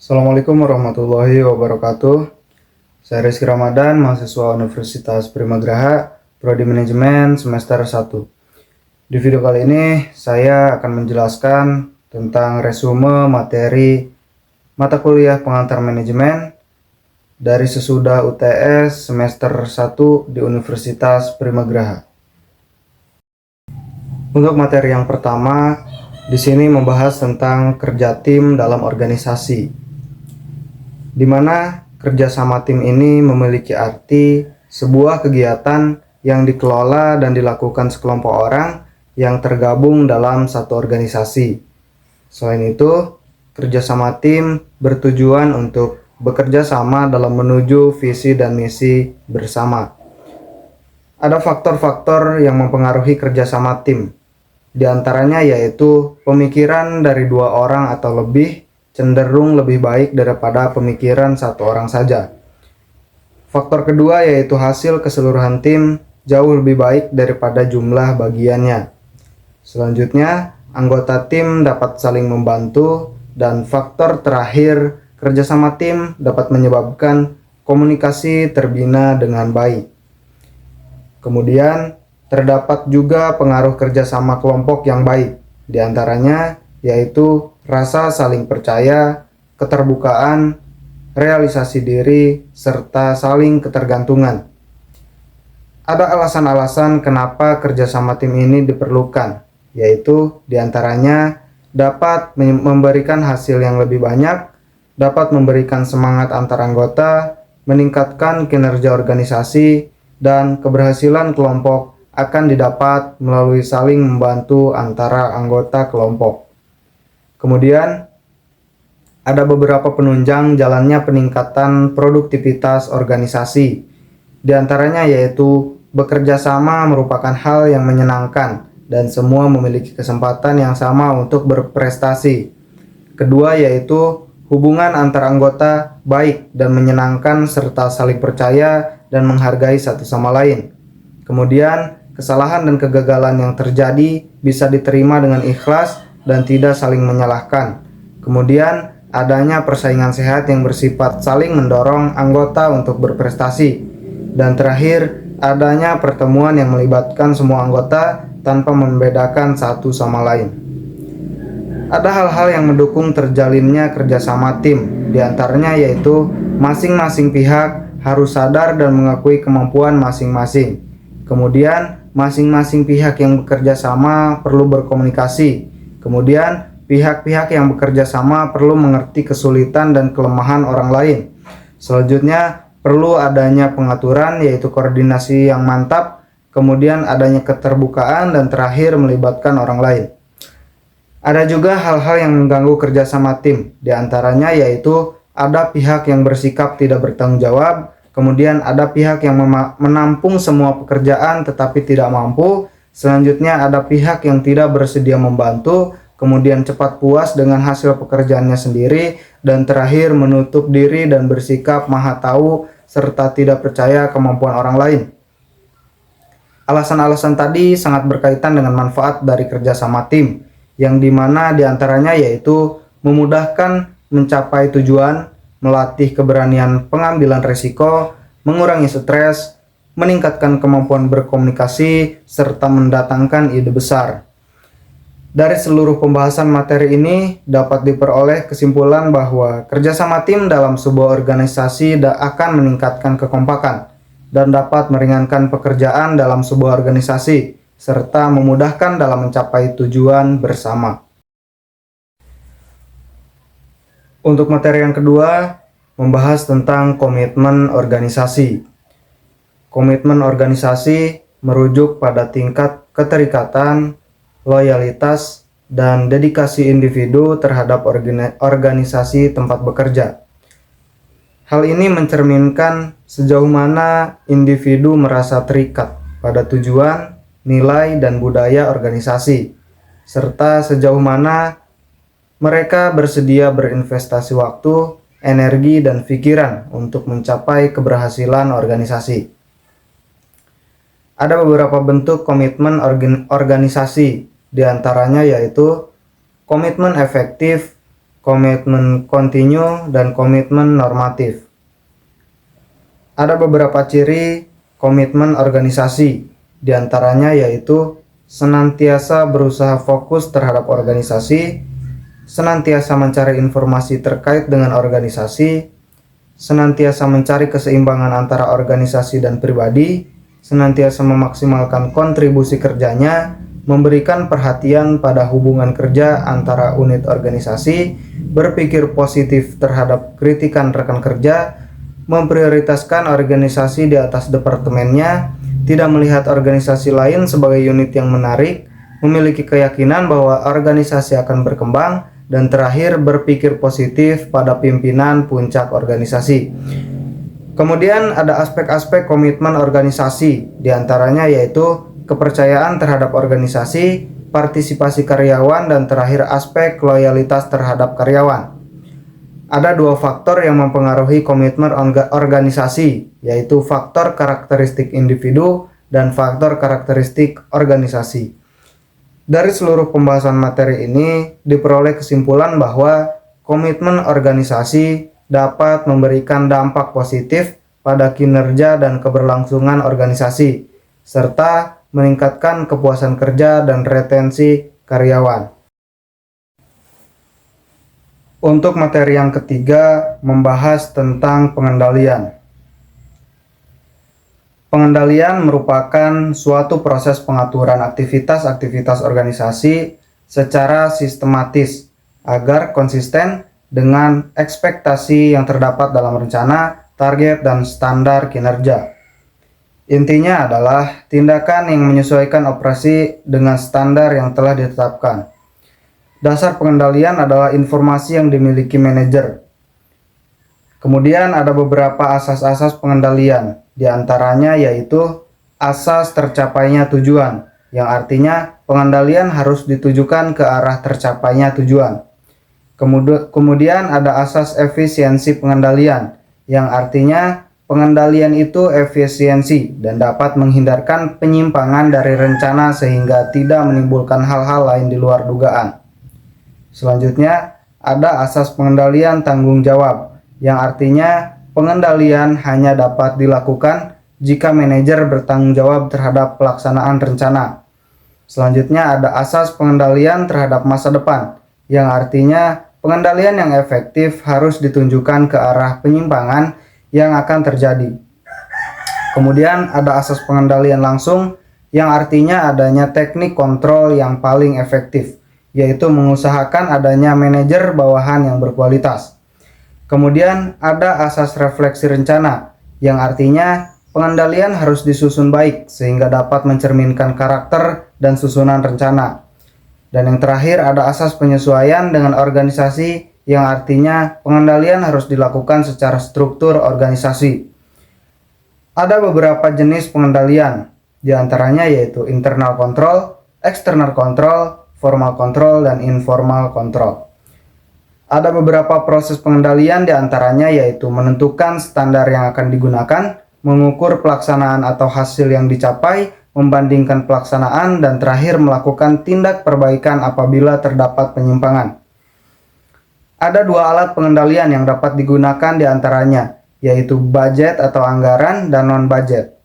Assalamualaikum warahmatullahi wabarakatuh. Saya Rizky Ramadan, mahasiswa Universitas Primagraha, Prodi Manajemen semester 1. Di video kali ini saya akan menjelaskan tentang resume materi mata kuliah pengantar manajemen dari sesudah UTS semester 1 di Universitas Primagraha. Untuk materi yang pertama, di sini membahas tentang kerja tim dalam organisasi, di mana kerjasama tim ini memiliki arti sebuah kegiatan yang dikelola dan dilakukan sekelompok orang yang tergabung dalam satu organisasi. Selain itu, kerjasama tim bertujuan untuk bekerja sama dalam menuju visi dan misi bersama. Ada faktor-faktor yang mempengaruhi kerjasama tim. Di antaranya yaitu pemikiran dari 2 orang atau lebih cenderung lebih baik daripada pemikiran 1 orang saja. Faktor kedua yaitu hasil keseluruhan tim jauh lebih baik daripada jumlah bagiannya. Selanjutnya, anggota tim dapat saling membantu, dan faktor terakhir, kerjasama tim dapat menyebabkan komunikasi terbina dengan baik. Kemudian, terdapat juga pengaruh kerjasama kelompok yang baik, di antaranya yaitu rasa saling percaya, keterbukaan, realisasi diri, serta saling ketergantungan. Ada alasan-alasan kenapa kerjasama tim ini diperlukan, yaitu diantaranya dapat memberikan hasil yang lebih banyak, dapat memberikan semangat antar anggota, meningkatkan kinerja organisasi, dan keberhasilan kelompok akan didapat melalui saling membantu antara anggota kelompok. Kemudian, ada beberapa penunjang jalannya peningkatan produktivitas organisasi. Di antaranya yaitu bekerja sama merupakan hal yang menyenangkan dan semua memiliki kesempatan yang sama untuk berprestasi. Kedua yaitu hubungan antar anggota baik dan menyenangkan serta saling percaya dan menghargai satu sama lain. Kemudian, kesalahan dan kegagalan yang terjadi bisa diterima dengan ikhlas dan tidak saling menyalahkan. Kemudian, adanya persaingan sehat yang bersifat saling mendorong anggota untuk berprestasi. Dan terakhir, adanya pertemuan yang melibatkan semua anggota tanpa membedakan satu sama lain. Ada hal-hal yang mendukung terjalinnya kerjasama tim, diantaranya yaitu masing-masing pihak harus sadar dan mengakui kemampuan masing-masing. Kemudian, masing-masing pihak yang bekerja sama perlu berkomunikasi. Kemudian, pihak-pihak yang bekerja sama perlu mengerti kesulitan dan kelemahan orang lain. Selanjutnya, perlu adanya pengaturan yaitu koordinasi yang mantap, kemudian adanya keterbukaan, dan terakhir melibatkan orang lain. Ada juga hal-hal yang mengganggu kerjasama tim, diantaranya yaitu ada pihak yang bersikap tidak bertanggung jawab, kemudian ada pihak yang menampung semua pekerjaan tetapi tidak mampu, selanjutnya ada pihak yang tidak bersedia membantu, kemudian cepat puas dengan hasil pekerjaannya sendiri, dan terakhir menutup diri dan bersikap maha tahu serta tidak percaya kemampuan orang lain. Alasan-alasan tadi sangat berkaitan dengan manfaat dari kerjasama tim, yang dimana diantaranya yaitu memudahkan mencapai tujuan, melatih keberanian pengambilan risiko, mengurangi stres, meningkatkan kemampuan berkomunikasi, serta mendatangkan ide besar. Dari seluruh pembahasan materi ini dapat diperoleh kesimpulan bahwa kerjasama tim dalam sebuah organisasi akan meningkatkan kekompakan dan dapat meringankan pekerjaan dalam sebuah organisasi, serta memudahkan dalam mencapai tujuan bersama. Untuk materi yang kedua, membahas tentang komitmen organisasi. Komitmen organisasi merujuk pada tingkat keterikatan, loyalitas, dan dedikasi individu terhadap organisasi tempat bekerja. Hal ini mencerminkan sejauh mana individu merasa terikat pada tujuan, nilai, dan budaya organisasi, serta sejauh mana mereka bersedia berinvestasi waktu, energi, dan pikiran untuk mencapai keberhasilan organisasi. Ada beberapa bentuk komitmen organisasi, diantaranya yaitu komitmen efektif, komitmen kontinu, dan komitmen normatif. Ada beberapa ciri komitmen organisasi, diantaranya yaitu senantiasa berusaha fokus terhadap organisasi, senantiasa mencari informasi terkait dengan organisasi, senantiasa mencari keseimbangan antara organisasi dan pribadi, senantiasa memaksimalkan kontribusi kerjanya, memberikan perhatian pada hubungan kerja antara unit organisasi, berpikir positif terhadap kritikan rekan kerja, memprioritaskan organisasi di atas departemennya, tidak melihat organisasi lain sebagai unit yang menarik, memiliki keyakinan bahwa organisasi akan berkembang, dan terakhir berpikir positif pada pimpinan puncak organisasi. Kemudian ada aspek-aspek komitmen organisasi, diantaranya yaitu kepercayaan terhadap organisasi, partisipasi karyawan, dan terakhir aspek loyalitas terhadap karyawan. Ada dua faktor yang mempengaruhi komitmen organisasi, yaitu faktor karakteristik individu dan faktor karakteristik organisasi. Dari seluruh pembahasan materi ini diperoleh kesimpulan bahwa komitmen organisasi dapat memberikan dampak positif pada kinerja dan keberlangsungan organisasi, serta meningkatkan kepuasan kerja dan retensi karyawan. Untuk materi yang ketiga, membahas tentang pengendalian. Pengendalian merupakan suatu proses pengaturan aktivitas-aktivitas organisasi secara sistematis agar konsisten dengan ekspektasi yang terdapat dalam rencana, target, dan standar kinerja. Intinya adalah tindakan yang menyesuaikan operasi dengan standar yang telah ditetapkan. Dasar pengendalian adalah informasi yang dimiliki manajer. Kemudian ada beberapa asas-asas pengendalian, diantaranya yaitu asas tercapainya tujuan, yang artinya pengendalian harus ditujukan ke arah tercapainya tujuan. Kemudian ada asas efisiensi pengendalian, yang artinya pengendalian itu efisiensi dan dapat menghindarkan penyimpangan dari rencana sehingga tidak menimbulkan hal-hal lain di luar dugaan. Selanjutnya, ada asas pengendalian tanggung jawab, yang artinya pengendalian hanya dapat dilakukan jika manajer bertanggung jawab terhadap pelaksanaan rencana. Selanjutnya, ada asas pengendalian terhadap masa depan, yang artinya pengendalian yang efektif harus ditunjukkan ke arah penyimpangan yang akan terjadi. Kemudian, ada asas pengendalian langsung, yang artinya adanya teknik kontrol yang paling efektif, yaitu mengusahakan adanya manajer bawahan yang berkualitas. Kemudian ada asas refleksi rencana, yang artinya pengendalian harus disusun baik sehingga dapat mencerminkan karakter dan susunan rencana. Dan yang terakhir ada asas penyesuaian dengan organisasi, yang artinya pengendalian harus dilakukan secara struktur organisasi. Ada beberapa jenis pengendalian, diantaranya yaitu internal control, external control, formal control, dan informal control. Ada beberapa proses pengendalian, diantaranya yaitu menentukan standar yang akan digunakan, mengukur pelaksanaan atau hasil yang dicapai, membandingkan pelaksanaan, dan terakhir melakukan tindak perbaikan apabila terdapat penyimpangan. Ada dua alat pengendalian yang dapat digunakan diantaranya, yaitu budget atau anggaran dan non-budget.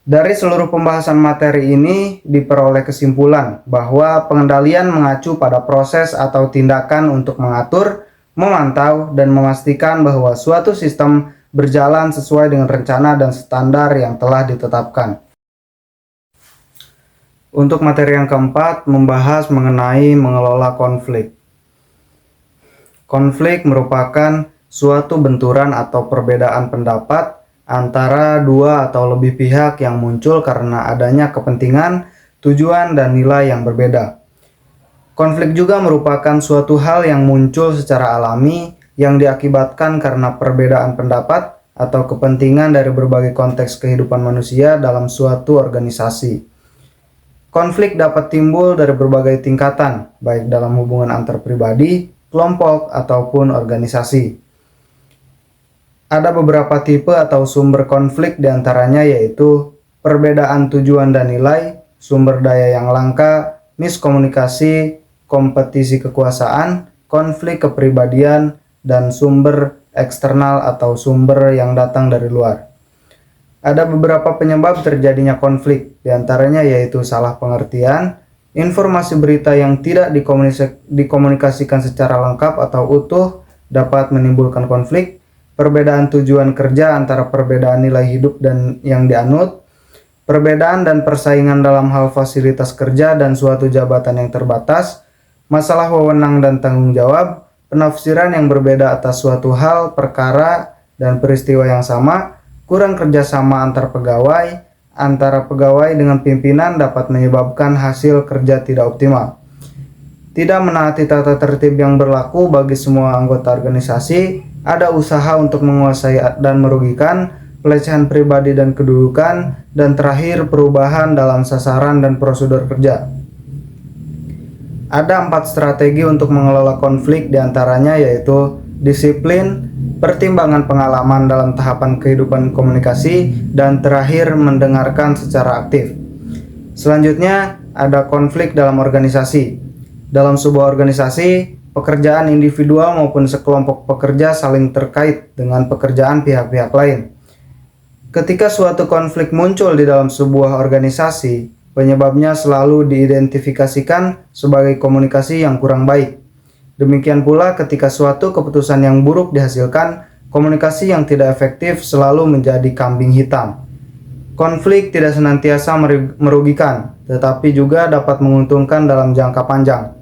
Dari seluruh pembahasan materi ini diperoleh kesimpulan bahwa pengendalian mengacu pada proses atau tindakan untuk mengatur, memantau, dan memastikan bahwa suatu sistem berjalan sesuai dengan rencana dan standar yang telah ditetapkan. Untuk materi yang keempat, membahas mengenai mengelola konflik. Konflik merupakan suatu benturan atau perbedaan pendapat antara dua atau lebih pihak yang muncul karena adanya kepentingan, tujuan, dan nilai yang berbeda. Konflik juga merupakan suatu hal yang muncul secara alami yang diakibatkan karena perbedaan pendapat atau kepentingan dari berbagai konteks kehidupan manusia dalam suatu organisasi. Konflik dapat timbul dari berbagai tingkatan, baik dalam hubungan antar pribadi, kelompok, ataupun organisasi. Ada beberapa tipe atau sumber konflik, diantaranya yaitu perbedaan tujuan dan nilai, sumber daya yang langka, miskomunikasi, kompetisi kekuasaan, konflik kepribadian, dan sumber eksternal atau sumber yang datang dari luar. Ada beberapa penyebab terjadinya konflik, diantaranya yaitu salah pengertian, informasi berita yang tidak dikomunikasikan secara lengkap atau utuh dapat menimbulkan konflik, perbedaan tujuan kerja antara perbedaan nilai hidup dan yang dianut, perbedaan dan persaingan dalam hal fasilitas kerja dan suatu jabatan yang terbatas, masalah wewenang dan tanggung jawab, penafsiran yang berbeda atas suatu hal, perkara, dan peristiwa yang sama, kurang kerjasama antar pegawai, antara pegawai dengan pimpinan dapat menyebabkan hasil kerja tidak optimal. Tidak menaati tata tertib yang berlaku bagi semua anggota organisasi, ada usaha untuk menguasai dan merugikan, pelecehan pribadi dan kedudukan, dan terakhir perubahan dalam sasaran dan prosedur kerja. Ada 4 strategi untuk mengelola konflik, diantaranya yaitu disiplin, pertimbangan pengalaman dalam tahapan kehidupan komunikasi, dan terakhir mendengarkan secara aktif. Selanjutnya ada konflik dalam organisasi. Dalam sebuah organisasi, pekerjaan individual maupun sekelompok pekerja saling terkait dengan pekerjaan pihak-pihak lain. Ketika suatu konflik muncul di dalam sebuah organisasi, penyebabnya selalu diidentifikasikan sebagai komunikasi yang kurang baik. Demikian pula ketika suatu keputusan yang buruk dihasilkan, komunikasi yang tidak efektif selalu menjadi kambing hitam. Konflik tidak senantiasa merugikan, tetapi juga dapat menguntungkan dalam jangka panjang.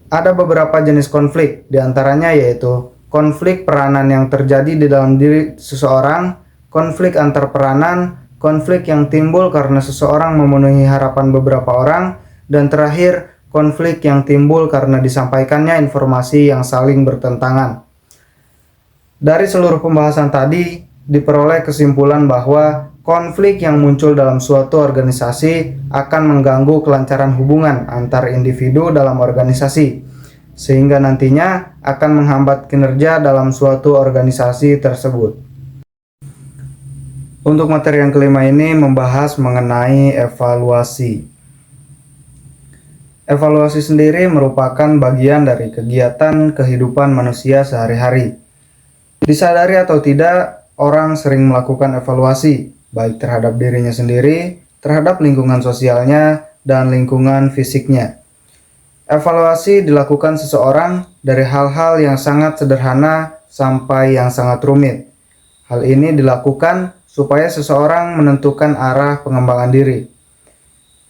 Ada beberapa jenis konflik, diantaranya yaitu konflik peranan yang terjadi di dalam diri seseorang, konflik antar peranan, konflik yang timbul karena seseorang memenuhi harapan beberapa orang, dan terakhir, konflik yang timbul karena disampaikannya informasi yang saling bertentangan. Dari seluruh pembahasan tadi, diperoleh kesimpulan bahwa konflik yang muncul dalam suatu organisasi akan mengganggu kelancaran hubungan antar individu dalam organisasi, sehingga nantinya akan menghambat kinerja dalam suatu organisasi tersebut. Untuk materi yang kelima ini membahas mengenai evaluasi. Evaluasi sendiri merupakan bagian dari kegiatan kehidupan manusia sehari-hari. Disadari atau tidak, orang sering melakukan evaluasi, baik terhadap dirinya sendiri, terhadap lingkungan sosialnya, dan lingkungan fisiknya. Evaluasi dilakukan seseorang dari hal-hal yang sangat sederhana sampai yang sangat rumit. Hal ini dilakukan supaya seseorang menentukan arah pengembangan diri.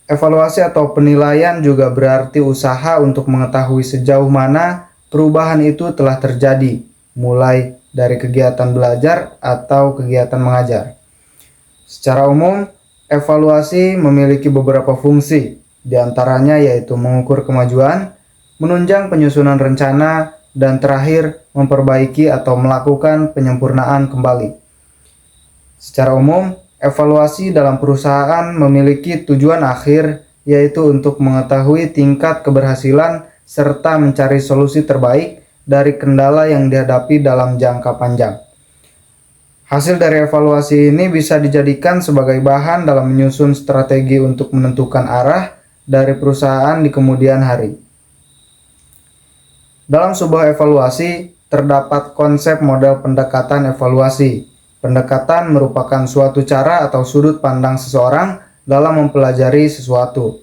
Evaluasi atau penilaian juga berarti usaha untuk mengetahui sejauh mana perubahan itu telah terjadi, mulai dari kegiatan belajar atau kegiatan mengajar. Secara umum, evaluasi memiliki beberapa fungsi, diantaranya yaitu mengukur kemajuan, menunjang penyusunan rencana, dan terakhir memperbaiki atau melakukan penyempurnaan kembali. Secara umum, evaluasi dalam perusahaan memiliki tujuan akhir, yaitu untuk mengetahui tingkat keberhasilan serta mencari solusi terbaik dari kendala yang dihadapi dalam jangka panjang. Hasil dari evaluasi ini bisa dijadikan sebagai bahan dalam menyusun strategi untuk menentukan arah dari perusahaan di kemudian hari. Dalam sebuah evaluasi, terdapat konsep model pendekatan evaluasi. Pendekatan merupakan suatu cara atau sudut pandang seseorang dalam mempelajari sesuatu.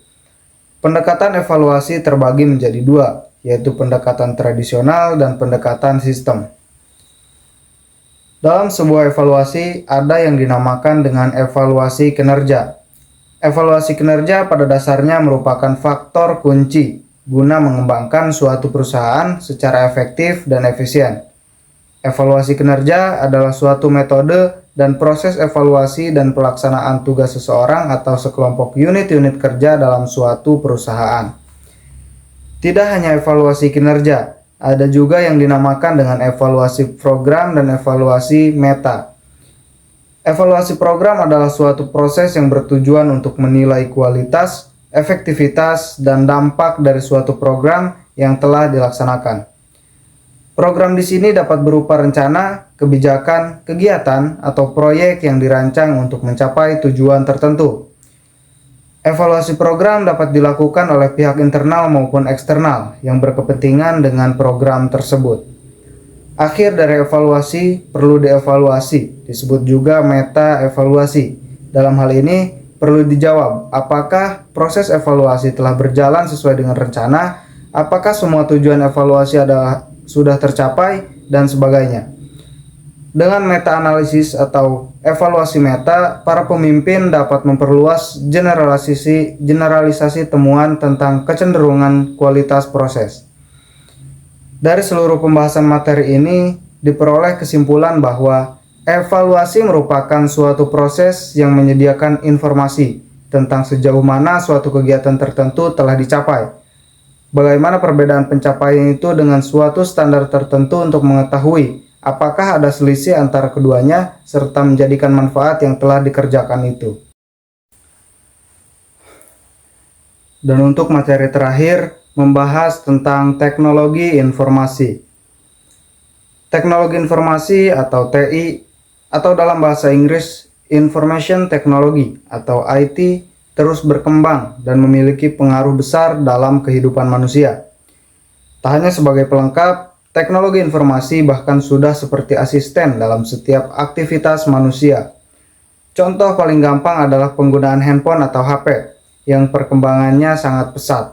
Pendekatan evaluasi terbagi menjadi 2, yaitu pendekatan tradisional dan pendekatan sistem. Dalam sebuah evaluasi, ada yang dinamakan dengan evaluasi kinerja. Evaluasi kinerja pada dasarnya merupakan faktor kunci guna mengembangkan suatu perusahaan secara efektif dan efisien. Evaluasi kinerja adalah suatu metode dan proses evaluasi dan pelaksanaan tugas seseorang atau sekelompok unit-unit kerja dalam suatu perusahaan. Tidak hanya evaluasi kinerja, ada juga yang dinamakan dengan evaluasi program dan evaluasi meta. Evaluasi program adalah suatu proses yang bertujuan untuk menilai kualitas, efektivitas, dan dampak dari suatu program yang telah dilaksanakan. Program di sini dapat berupa rencana, kebijakan, kegiatan, atau proyek yang dirancang untuk mencapai tujuan tertentu. Evaluasi program dapat dilakukan oleh pihak internal maupun eksternal yang berkepentingan dengan program tersebut. Akhir dari evaluasi perlu dievaluasi, disebut juga meta evaluasi. Dalam hal ini perlu dijawab apakah proses evaluasi telah berjalan sesuai dengan rencana, apakah semua tujuan evaluasi sudah tercapai, dan sebagainya. Dengan meta-analisis atau evaluasi meta, para pemimpin dapat memperluas generalisasi temuan tentang kecenderungan kualitas proses. Dari seluruh pembahasan materi ini, diperoleh kesimpulan bahwa evaluasi merupakan suatu proses yang menyediakan informasi tentang sejauh mana suatu kegiatan tertentu telah dicapai. Bagaimana perbedaan pencapaian itu dengan suatu standar tertentu untuk mengetahui apakah ada selisih antara keduanya, serta menjadikan manfaat yang telah dikerjakan itu. Dan untuk materi terakhir, membahas tentang teknologi informasi. Teknologi informasi atau TI, atau dalam bahasa Inggris Information Technology atau IT, terus berkembang dan memiliki pengaruh besar dalam kehidupan manusia. Tak hanya sebagai pelengkap, teknologi informasi bahkan sudah seperti asisten dalam setiap aktivitas manusia. Contoh paling gampang adalah penggunaan handphone atau HP yang perkembangannya sangat pesat.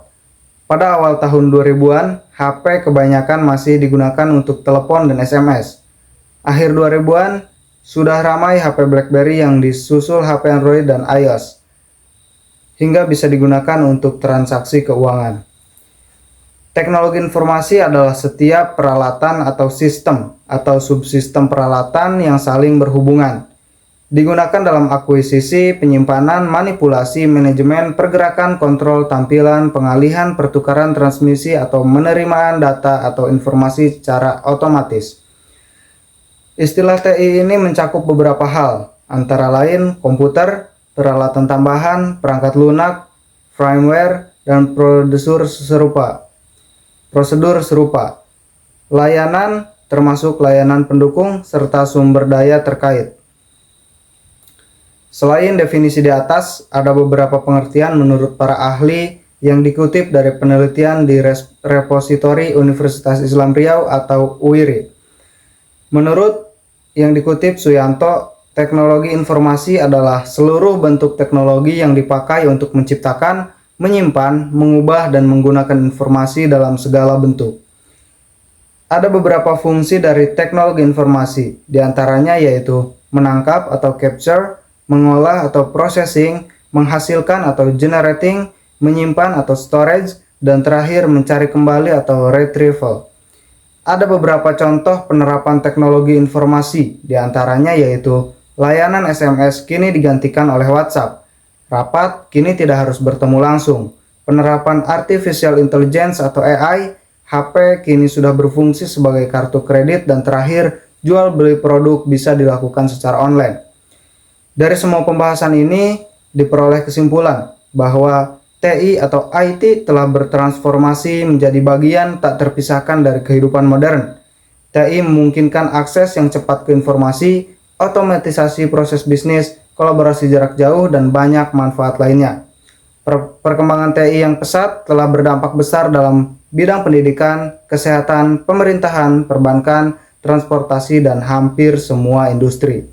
Pada awal tahun 2000-an, HP kebanyakan masih digunakan untuk telepon dan SMS. Akhir 2000-an, sudah ramai HP BlackBerry yang disusul HP Android dan iOS, hingga bisa digunakan untuk transaksi keuangan. Teknologi informasi adalah setiap peralatan atau sistem atau subsistem peralatan yang saling berhubungan. Digunakan dalam akuisisi, penyimpanan, manipulasi, manajemen, pergerakan, kontrol, tampilan, pengalihan, pertukaran, transmisi, atau penerimaan data atau informasi secara otomatis. Istilah TI ini mencakup beberapa hal, antara lain komputer, peralatan tambahan, perangkat lunak, firmware, dan prosedur serupa, layanan termasuk layanan pendukung, serta sumber daya terkait. Selain definisi di atas, ada beberapa pengertian menurut para ahli yang dikutip dari penelitian di repositori Universitas Islam Riau atau UIRI. Menurut yang dikutip Suyanto, teknologi informasi adalah seluruh bentuk teknologi yang dipakai untuk menciptakan, menyimpan, mengubah, dan menggunakan informasi dalam segala bentuk. Ada beberapa fungsi dari teknologi informasi, diantaranya yaitu menangkap atau capture, mengolah atau processing, menghasilkan atau generating, menyimpan atau storage, dan terakhir mencari kembali atau retrieval. Ada beberapa contoh penerapan teknologi informasi, diantaranya yaitu layanan SMS kini digantikan oleh WhatsApp, rapat kini tidak harus bertemu langsung, penerapan artificial intelligence atau AI, HP kini sudah berfungsi sebagai kartu kredit, dan terakhir jual beli produk bisa dilakukan secara online. Dari semua pembahasan ini diperoleh kesimpulan bahwa TI atau IT telah bertransformasi menjadi bagian tak terpisahkan dari kehidupan modern. TI memungkinkan akses yang cepat ke informasi, otomatisasi proses bisnis, kolaborasi jarak jauh, dan banyak manfaat lainnya. Perkembangan TI yang pesat telah berdampak besar dalam bidang pendidikan, kesehatan, pemerintahan, perbankan, transportasi, dan hampir semua industri.